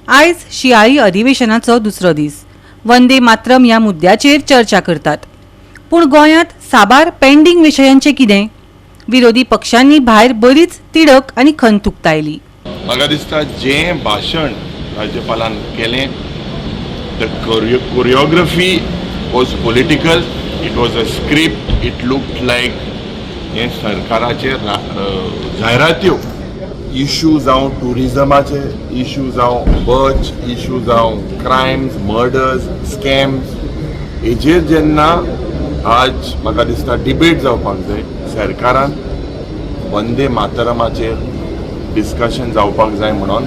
आयज शियाळी अधिवेशनाचो दुसरो दीस वंदे मातरम ह्या मुद्द्याचेर चर्चा करतात. पूण गोंयांत साबार पेंडिंग विशयांचें कितें? विरोधी पक्षांनी भायर बरीच तिडक आनी खंत उक्तायली. म्हाका दिसता जें भाशण राज्यपालान केलें, the choreography was political, it was a script, it looked like हे सरकाराचे जायरात्यो. इश्यू जावं टुरिजमाचे इश्यू जावं बर्च इश्यू जावं क्रायम्स मर्डर्स स्कॅम्स हेजेर जेन्ना आज म्हाका दिसता डिबेट जावपाक जाय, सरकारान वंदे मातरमाचेर डिस्कशन जावपाक जाय म्हणून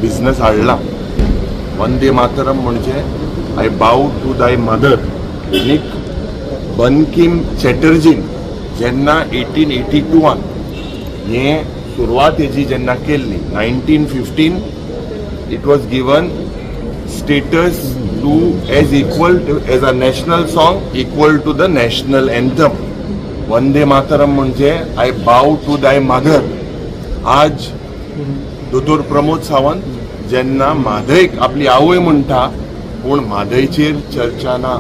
बिझनस हाडला. वंदे मातरम म्हणजे I bow to thy mother. आनीक बंकिम चॅटर्जीन जेन्ना 1882 हे सुरवात हेजी जेन्ना केल्ली 1915 it was given status to as equal to as a national song equal to the national anthem. Vande Mataram म्हणजे I bow to thy mother. आज दोतोर प्रमोद सावंत जेन्ना म्हादयक आपली आवय म्हणटा पूण म्हादयचेर चर्चा ना.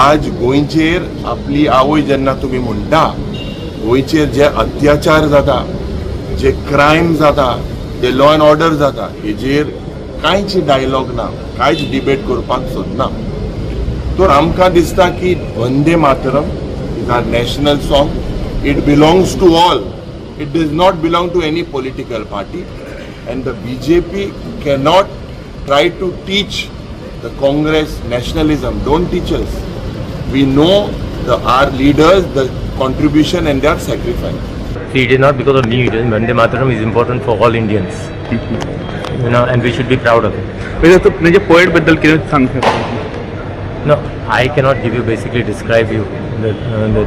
आज गोंयचेर आपली आवय जेन्ना तुमी म्हणटा, गोंयचेर जे अत्याचार जाता, जे क्रायम जाता, जे लॉ अँड ऑर्डर जाता, हेजेर कांयच डायलॉग ना, कांयच डिबेट करपाक सोदना. तर आमकां दिसता की Vande Mataram is our national song. It belongs to all. It does not belong to any political party. And the BJP cannot try to teach the Congress nationalism. Don't teach us. We know our leaders, the contribution and their sacrifice. See, it is not because of me. Vande Mataram is important for all Indians. And we should be proud of it. म्हणजे poet बद्दल किती सांगता? No, I cannot give you basically describe you the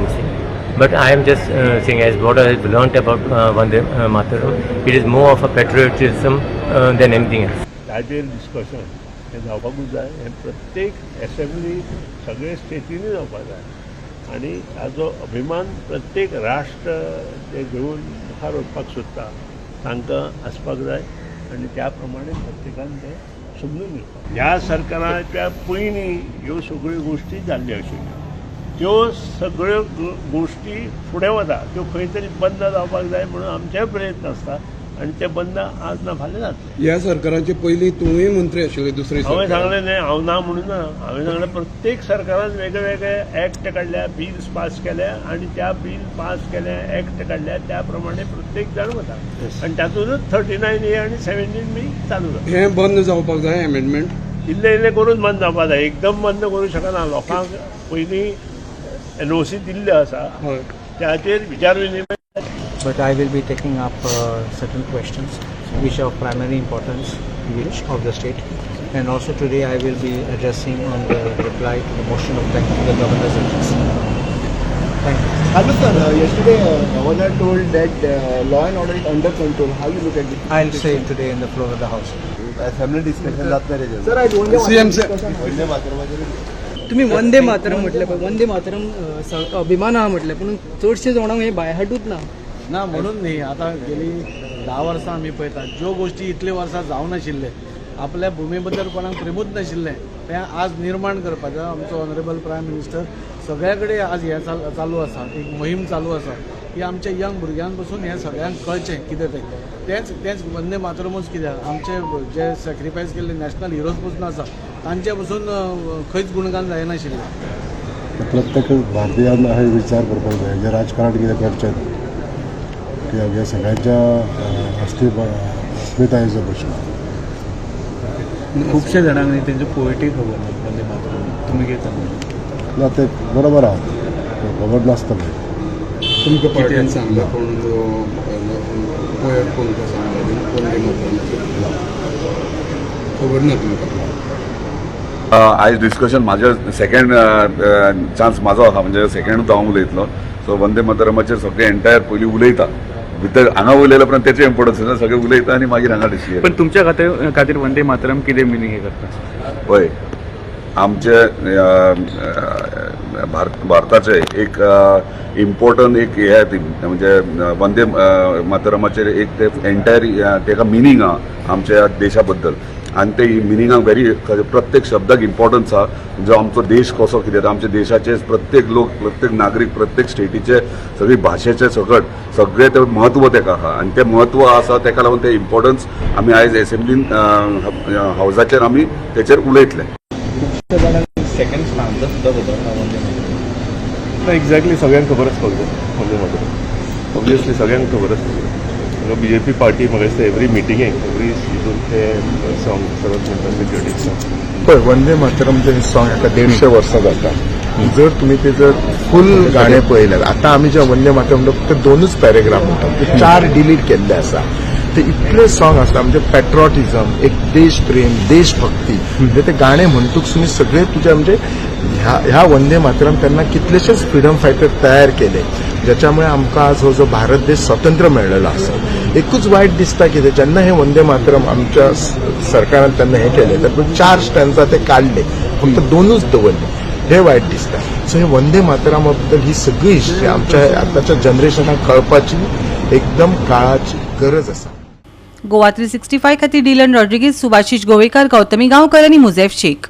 thing. But I am just saying, as what I have learnt about Vande Mataram, it is more of a patriotism than anything else. ताजेर discussion हे जावपाकूच जाय. हे प्रत्येक assembly सगळे स्टेटींनी जावपाक जाय आनी हाजो अभिमान प्रत्येक राष्ट्र जे घेवन मुखार वचपाक सोदता तांकां आसपाक जाय आनी त्या प्रमाणे प्रत्येकान ते समजून घेवपाक. ह्या सरकाराच्या पयलीं ह्यो सगळ्यो गोश्टी जाल्ल्यो आशिल्ल्यो. त्यो सगळ्यो गोश्टी फुडें वता, त्यो खंय तरी बंद जावपाक जाय म्हणून आमचेय प्रयत्न आसता आनी ते बंद आज ना फाल्यां जातले. ह्या सरकाराचे पयलीं तुवें मंत्री आशिल्ले दुसरे. हांवें सांगलें न्ही, हांव ना म्हणून ना. हांवें सांगलें प्रत्येक सरकारान वेगळे वेगळे एक्ट काडल्या, बिल्स पास केल्या आनी त्या बिल पास केल्या, एक्ट काडल्या त्या प्रमाणे प्रत्येक जाण वता आनी तातूंतच 39A आनी 17B चालू जाता. हें बंद जावपाक जाय एमेंडमेंट. इल्लें इल्लें करून बंद जावपाक जाय. एकदम बंद करूं शकना. लोकांक पयलीं NOC दिल्ले आसा त्याचेर विचार विनिमय. But I will be taking up certain questions which are of primary importance of the state, and also today I will be addressing on the reply to the motion of thanking the governor's address. Thank you. Hello sir, yesterday governor told that law and order is under control. How you look at it? I'll say it today in the floor of the house. Assembly discussion जात नाही रे. Sir, I don't know. Vande Mataram तुम्ही वंदे मातरम म्हटले पण वंदे मातरम अभिमान हा म्हटले पण चडशे जाणांक हे बायहाटूच ना म्हणून न्ही. आता गेली 10 वर्सां आमी पळयतात ज्यो गोश्टी इतले वर्सां जावं नाशिल्ले, आपल्या भुमी बद्दल कोणाक प्रेमूच नाशिल्लें, तें आज निर्माण करपाचो आमचो ऑनरेबल प्रायम मिनिस्टर सगळ्या कडेन आज हें चालू आसा. एक मोहीम चालू आसा की आमच्या यंग भुरग्यां पसून हें सगळ्यांक कळचें कितें तेंच वंदे मातरमूच कित्याक आमचे जे सॅक्रिफायस केल्ले नॅशनल हिरोज पसून आसा तांचे पसून खंयच गुणगान जायनाशिल्लें. प्रत्येक भारतीयान हे विचार करपाक जाय जे राजकारण कितें करचें ना, कित्याक हे सगळ्यांच्या अस्मितायेचो प्रश्न. खुबशे जाणांक न्ही तेंचे पोएटी खबर ना वंदे मातरम. तुमी कितें सांगता? ना ते बरोबर आहा, खबर नासतलें. तुमकां पार्टीन सांगला कोण पोएट कोण सांगला वंदे मातरम खबर ना तुमकां? आयज डिस्कशन म्हाजें सेकंड चान्स म्हाजो आसा, म्हणजे सेकंडूच हांव उलयतलो. सो वंदे मातरमाचेर सगळे एंटायर पयलीं उलयता, भितर हांगा उलयल्या उपरांत तेचें इम्पोर्टन्स ना, सगळे उलयता आनी मागीर हांगा डिसिजन. पण तुमच्या खातीर वंदे मातरम कितें मिनींग हे करता? हय, आमचे भारताचे एक इम्पॉर्टंट एक हे ती म्हणजे वंदे मातरमाचेर एक ते एंटायर तेका मिनींग आहा आमच्या देशा बद्दल आनी ते मिनिंगाक व्हेरी प्रत्येक शब्दाक इम्पॉर्टन्स आहा जो आमचो देश कसो कितें आमच्या देशाचे प्रत्येक लोक प्रत्येक नागरीक प्रत्येक स्टेटीचे सगळी भाशेचे सगळे ते म्हत्व तेका आहा आनी ते म्हत्व आसा तेका लागून ते इम्पॉर्टन्स आमी आयज एसेंब्लीन हावजाचेर आमी तेचेर उलयतले. एक्झॅक्टली सगळ्यांक खबर आसपाक जाय वंदे मातरम ऑब्वियसली सगळ्यांक खबर आसपाक जाय. BJP पार्टी म्हाका दिसता एवरी मिटिंगेक एवरी हितून ते सॉंग सगळ्यांत म्हणटा पेट्रियोटीक सॉंग. पळय वंदे मातरम जे सॉंग हाका 150 वर्सां जाता. जर तुमी ते जर फूल गाणें पळयल्यार आतां आमी जे वंदे मातरम फक्त 2च पॅरेग्राफ म्हणटात ते 4 डिलीट केल्ले आसा. ते इतले सॉंग आसा म्हणजे पॅट्रॉटिझम एक देश प्रेम देशभक्ती म्हणजे ते गाणें म्हणटूच तुमी सगळे तुझे म्हणजे ह्या वंदे मातरम त्यांना कितलेशेच फ्रीडम फायटर तयार केले ज्याच्यामुळे आमकां आज हो जो भारत देश स्वतंत्र मेळ्ळेलो आसा. एकूच वायट दिसता की जेन्ना हे वंदे मातरम आमच्या सरकारान तेन्ना हे केले तर 4 स्टॅन्झा ते काढले फक्त 2च दवरले हे वायट दिसता. सो हे वंदे मातरमा बद्दल ही सगळी हिस्ट्री आमच्या आताच्या जनरेशनाक कळपाची एकदम काळाची गरज आसा. गोवा 365 खातीर डिलन रॉड्रिगीज, सुभाशीश गोवेकार, गौतमी गांवकर आनी मुझेफ शेख.